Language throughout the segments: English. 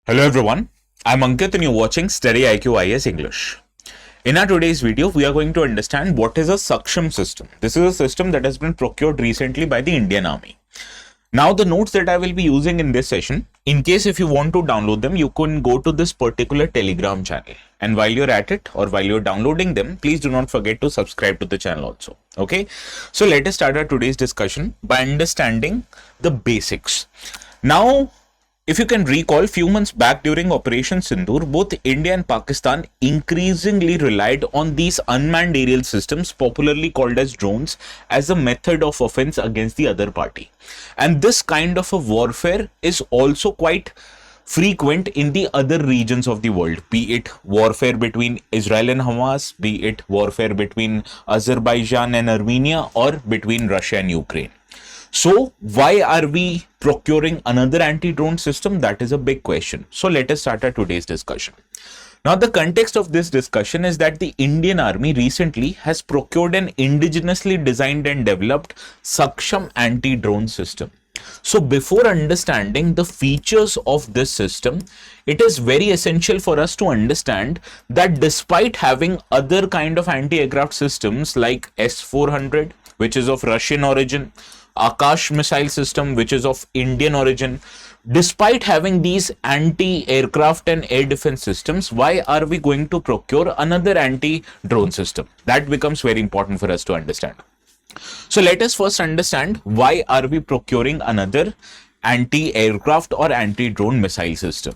Hello everyone, I'm Ankit and you're watching StudyIQ IAS English. In our today's video, we are going to understand what is a Saksham system. This is a system that has been procured recently by the Indian Army. Now the notes that I will be using in this session, in case if you want to download them, you can go to this particular Telegram channel. And while you're at it or while you're downloading them, please do not forget to subscribe to the channel also. Okay, so let us start our today's discussion by understanding the basics. Now, if you can recall, few months back during Operation Sindoor, both India and Pakistan increasingly relied on these unmanned aerial systems, popularly called as drones, as a method of offense against the other party. And this kind of a warfare is also quite frequent in the other regions of the world, be it warfare between Israel and Hamas, be it warfare between Azerbaijan and Armenia, or between Russia and Ukraine. So why are we procuring another anti-drone system? That is a big question. So let us start our today's discussion. Now the context of this discussion is that the Indian Army recently has procured an indigenously designed and developed Saksham anti-drone system. So before understanding the features of this system, it is very essential for us to understand that despite having other kind of anti-aircraft systems like S-400, which is of Russian origin, Akash missile system, which is of Indian origin, despite having these anti-aircraft and air defense systems, why are we going to procure another anti-drone system? That becomes very important for us to understand. So let us first understand why are we procuring another anti-aircraft or anti-drone missile system.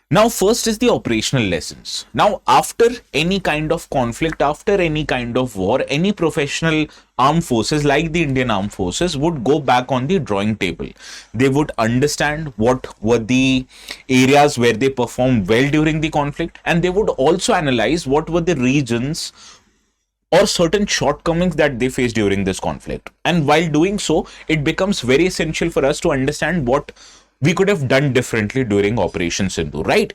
Now, first is the operational lessons. Now, after any kind of conflict, after any kind of war, any professional armed forces like the Indian Armed Forces would go back on the drawing table. They would understand what were the areas where they performed well during the conflict, and they would also analyze what were the regions or certain shortcomings that they faced during this conflict. And while doing so, it becomes very essential for us to understand what we could have done differently during Operation Sindoor, right?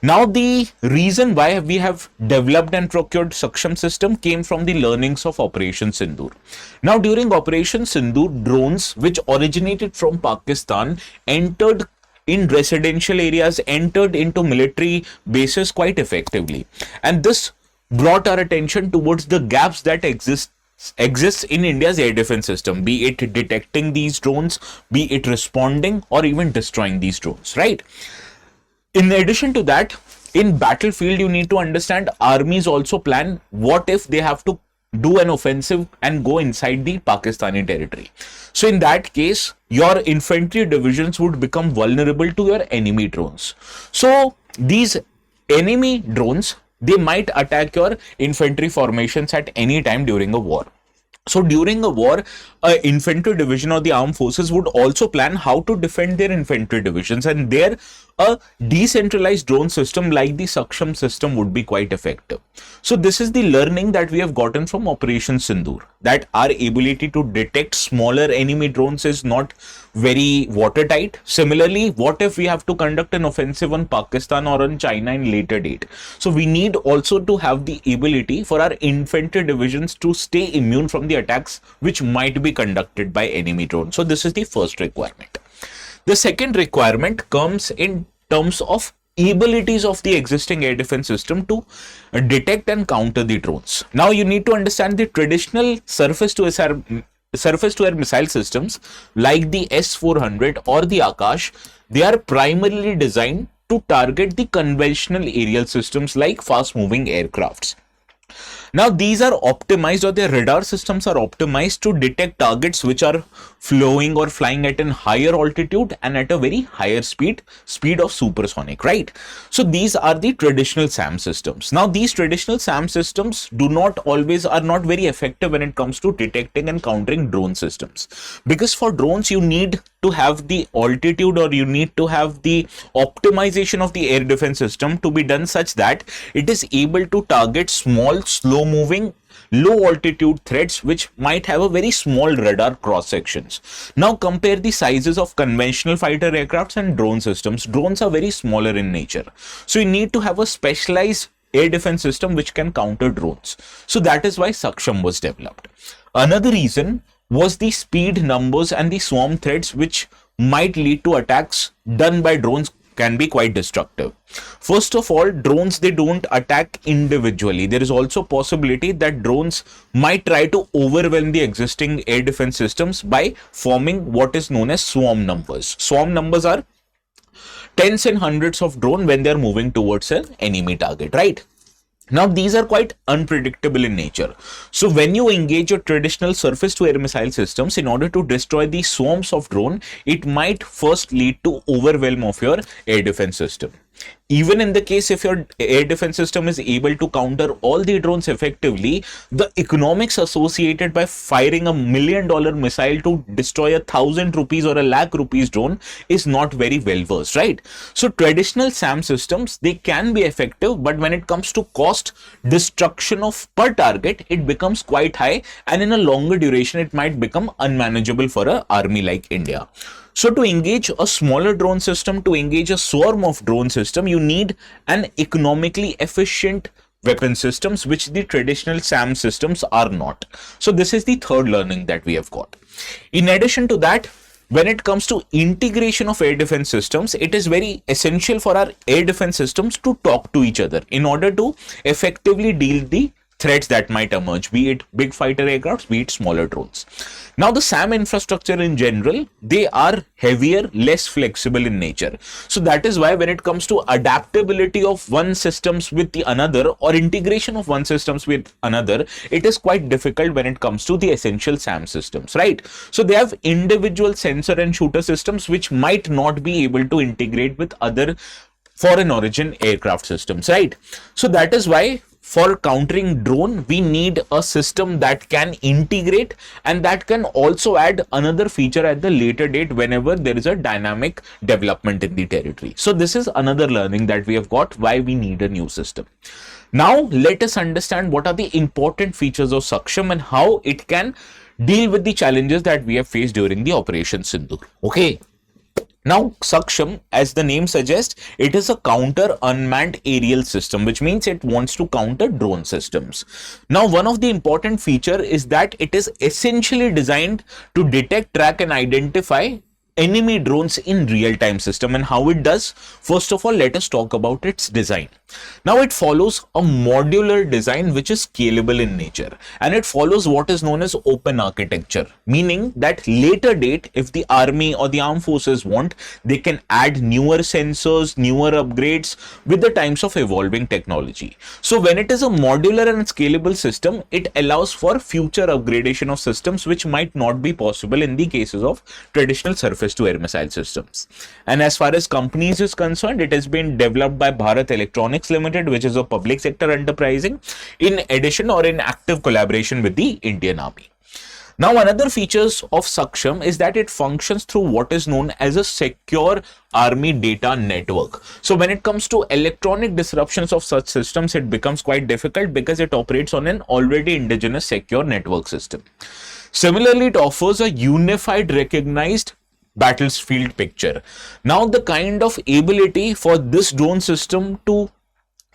Now, the reason why we have developed and procured Saksham system came from the learnings of Operation Sindoor. Now, during Operation Sindoor, drones which originated from Pakistan entered in residential areas, entered into military bases quite effectively. And this brought our attention towards the gaps that exists in India's air defense system, be it detecting these drones, be it responding or even destroying these drones, right? In addition to that, in battlefield, you need to understand armies also plan what if they have to do an offensive and go inside the Pakistani territory. So in that case, your infantry divisions would become vulnerable to your enemy drones. So these enemy drones, they might attack your infantry formations at any time during a war. So during a war, an infantry division or the armed forces would also plan how to defend their infantry divisions, and there a decentralized drone system like the Saksham system would be quite effective. So this is the learning that we have gotten from Operation Sindoor, that our ability to detect smaller enemy drones is not very watertight. Similarly, what if we have to conduct an offensive on Pakistan or on China in later date? So we need also to have the ability for our infantry divisions to stay immune from the attacks which might be conducted by enemy drones. So this is the first requirement. The second requirement comes in terms of abilities of the existing air defense system to detect and counter the drones. Now you need to understand the traditional surface to air missile systems like the S-400 or the Akash. They are primarily designed to target the conventional aerial systems like fast moving aircrafts. Now these are optimized, or their radar systems are optimized to detect targets which are flowing or flying at a higher altitude and at a very higher speed of supersonic, right? So these are the traditional SAM systems. Now these traditional SAM systems are not very effective when it comes to detecting and countering drone systems, because for drones you need to have the altitude, or you need to have the optimization of the air defense system to be done such that it is able to target small, slow moving, low altitude threats which might have a very small radar cross sections. Now compare the sizes of conventional fighter aircrafts and drone systems. Drones are very smaller in nature, so you need to have a specialized air defense system which can counter drones. So that is why Saksham was developed. Another reason was the speed, numbers and the swarm threats which might lead to attacks done by drones can be quite destructive. First of all, drones, they don't attack individually. There is also possibility that drones might try to overwhelm the existing air defense systems by forming what is known as swarm numbers. Swarm numbers are tens and hundreds of drones when they're moving towards an enemy target, right? Now, these are quite unpredictable in nature. So when you engage your traditional surface to air missile systems in order to destroy these swarms of drone, it might first lead to overwhelm of your air defense system. Even in the case if your air defense system is able to counter all the drones effectively, the economics associated by firing $1 million missile to destroy 1,000 rupees or 1,00,000 rupees drone is not very well versed, right? So traditional SAM systems, they can be effective, but when it comes to cost destruction of per target, it becomes quite high, and in a longer duration it might become unmanageable for an army like India. So to engage a smaller drone system, to engage a swarm of drone system, you need an economically efficient weapon systems, which the traditional SAM systems are not. So this is the third learning that we have got. In addition to that, when it comes to integration of air defense systems, it is very essential for our air defense systems to talk to each other in order to effectively deal the threats that might emerge, be it big fighter aircrafts, be it smaller drones. Now, the SAM infrastructure in general, they are heavier, less flexible in nature. So that is why when it comes to adaptability of one systems with the another, or integration of one systems with another, it is quite difficult when it comes to the essential SAM systems, right? So they have individual sensor and shooter systems which might not be able to integrate with other foreign origin aircraft systems, right? So that is why for countering drone, we need a system that can integrate and that can also add another feature at the later date whenever there is a dynamic development in the territory. So this is another learning that we have got, why we need a new system. Now let us understand what are the important features of Saksham and how it can deal with the challenges that we have faced during the Operation Sindoor. Okay. Now, Saksham, as the name suggests, it is a counter unmanned aerial system, which means it wants to counter drone systems. Now, one of the important feature is that it is essentially designed to detect, track and identify enemy drones in real-time system. And how it does? First of all, let us talk about its design. Now, it follows a modular design which is scalable in nature, and it follows what is known as open architecture, meaning that later date, if the army or the armed forces want, they can add newer sensors, newer upgrades with the times of evolving technology. So when it is a modular and scalable system, it allows for future upgradation of systems which might not be possible in the cases of traditional surface to air missile systems. And as far as companies is concerned, it has been developed by Bharat Electronics Limited, which is a public sector enterprising, in addition or in active collaboration with the Indian Army. Now, another features of Saksham is that it functions through what is known as a secure army data network. So when it comes to electronic disruptions of such systems, it becomes quite difficult because it operates on an already indigenous secure network system. Similarly, it offers a unified recognized battlefield picture. Now, the kind of ability for this drone system to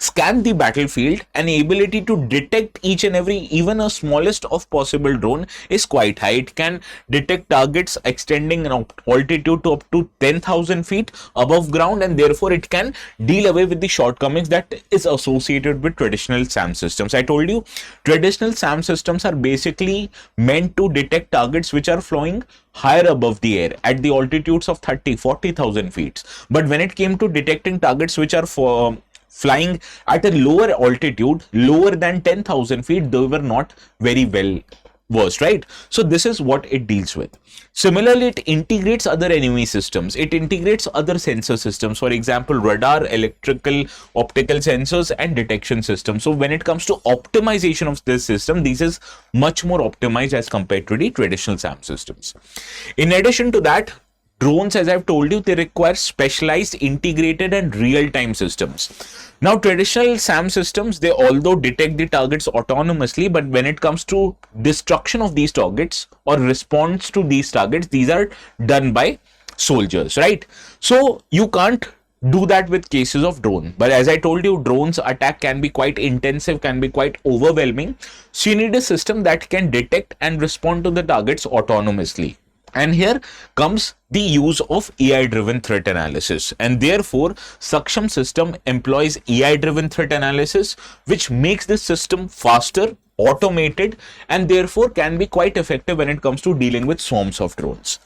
scan the battlefield and ability to detect each and every, even a smallest of possible drone, is quite high. It can detect targets extending an altitude to up to 10,000 feet above ground, and therefore it can deal away with the shortcomings that is associated with traditional SAM systems. I told you, traditional SAM systems are basically meant to detect targets which are flying higher above the air at the altitudes of 30-40,000 feet. But when it came to detecting targets which are flying at a lower altitude, lower than 10,000 feet, they were not very well versed, right? So this is what it deals with. Similarly, it integrates other enemy systems. It integrates other sensor systems, for example, radar, electrical, optical sensors and detection systems. So when it comes to optimization of this system, this is much more optimized as compared to the traditional SAM systems. In addition to that, drones, as I've told you, they require specialized, integrated and real-time systems. Now, traditional SAM systems, they although detect the targets autonomously, but when it comes to destruction of these targets or response to these targets, these are done by soldiers, right? So you can't do that with cases of drone. But as I told you, drones attack can be quite intensive, can be quite overwhelming. So you need a system that can detect and respond to the targets autonomously. And here comes the use of AI driven threat analysis, and therefore Saksham system employs AI driven threat analysis, which makes the system faster, automated, and therefore can be quite effective when it comes to dealing with swarms of drones.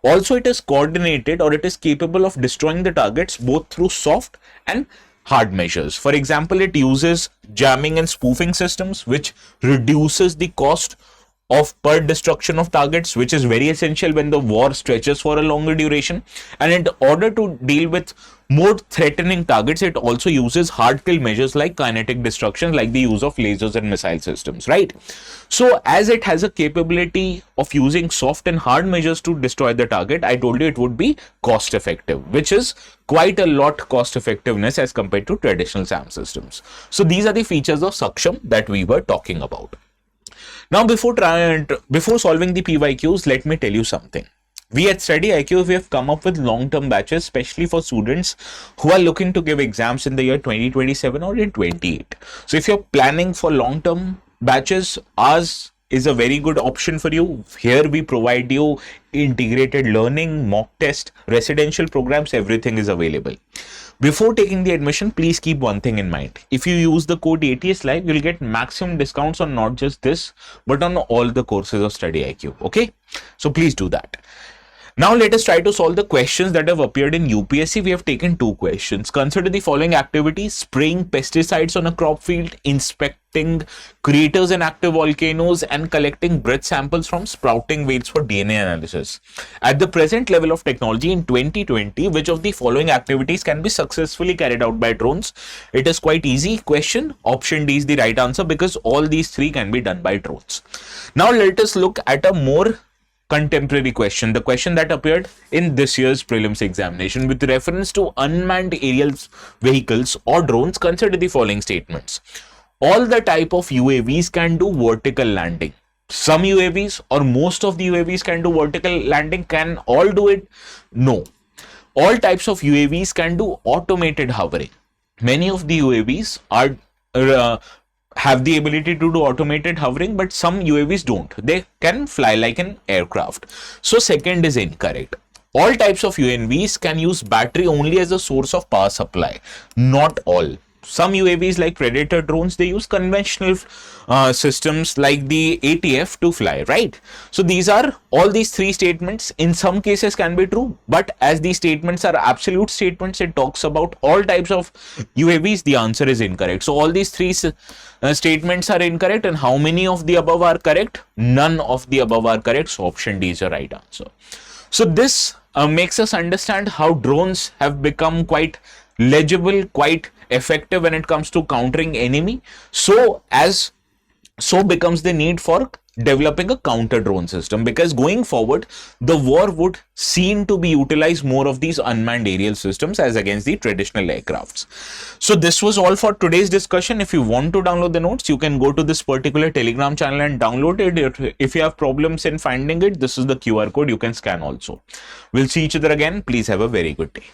Also, it is coordinated, or it is capable of destroying the targets both through soft and hard measures. For example, it uses jamming and spoofing systems, which reduces the cost of per destruction of targets, which is very essential when the war stretches for a longer duration. And in order to deal with more threatening targets, it also uses hard kill measures like kinetic destruction, like the use of lasers and missile systems, right? So as it has a capability of using soft and hard measures to destroy the target, I told you it would be cost effective, which is quite a lot cost effectiveness as compared to traditional SAM systems. So these are the features of Saksham that we were talking about. Now, before solving the PYQs, let me tell you something. We at StudyIQ, we have come up with long-term batches, especially for students who are looking to give exams in the year 2027 or in 28. So if you're planning for long-term batches, ours is a very good option for you. Here we provide you integrated learning, mock test, residential programs, everything is available. Before taking the admission, please keep one thing in mind. If you use the code ATS Live, you'll get maximum discounts on not just this, but on all the courses of StudyIQ. Okay, so please do that. Now let us try to solve the questions that have appeared in UPSC. We have taken 2 questions. Consider the following activities: spraying pesticides on a crop field, inspecting craters and active volcanoes, and collecting breath samples from sprouting veins for DNA analysis. At the present level of technology in 2020, which of the following activities can be successfully carried out by drones? It is quite easy question. Option D is the right answer, because all these 3 can be done by drones. Now let us look at a more contemporary question, the question that appeared in this year's prelims examination with reference to unmanned aerial vehicles or drones. Consider the following statements. All the type of UAVs can do vertical landing. Some UAVs or most of the UAVs can do vertical landing. Can all do it? No. All types of UAVs can do automated hovering. Many of the UAVs are have the ability to do automated hovering, but some UAVs don't. They can fly like an aircraft. So second is incorrect. All types of UNVs can use battery only as a source of power supply. Not all. Some UAVs like Predator drones, they use conventional systems like the ATF to fly, right? So these are all these 3 statements in some cases can be true, but as these statements are absolute statements, it talks about all types of UAVs, the answer is incorrect. So all these 3 statements are incorrect, and how many of the above are correct? None of the above are correct, so option D is the right answer. So this makes us understand how drones have become quite legible, quite effective when it comes to countering enemy. So becomes the need for developing a counter drone system, because going forward the war would seem to be utilize more of these unmanned aerial systems as against the traditional aircrafts. So this was all for today's discussion. If you want to download the notes, you can go to this particular Telegram channel and download it. If you have problems in finding it, this is the QR code, you can scan also. We'll see each other again. Please have a very good day.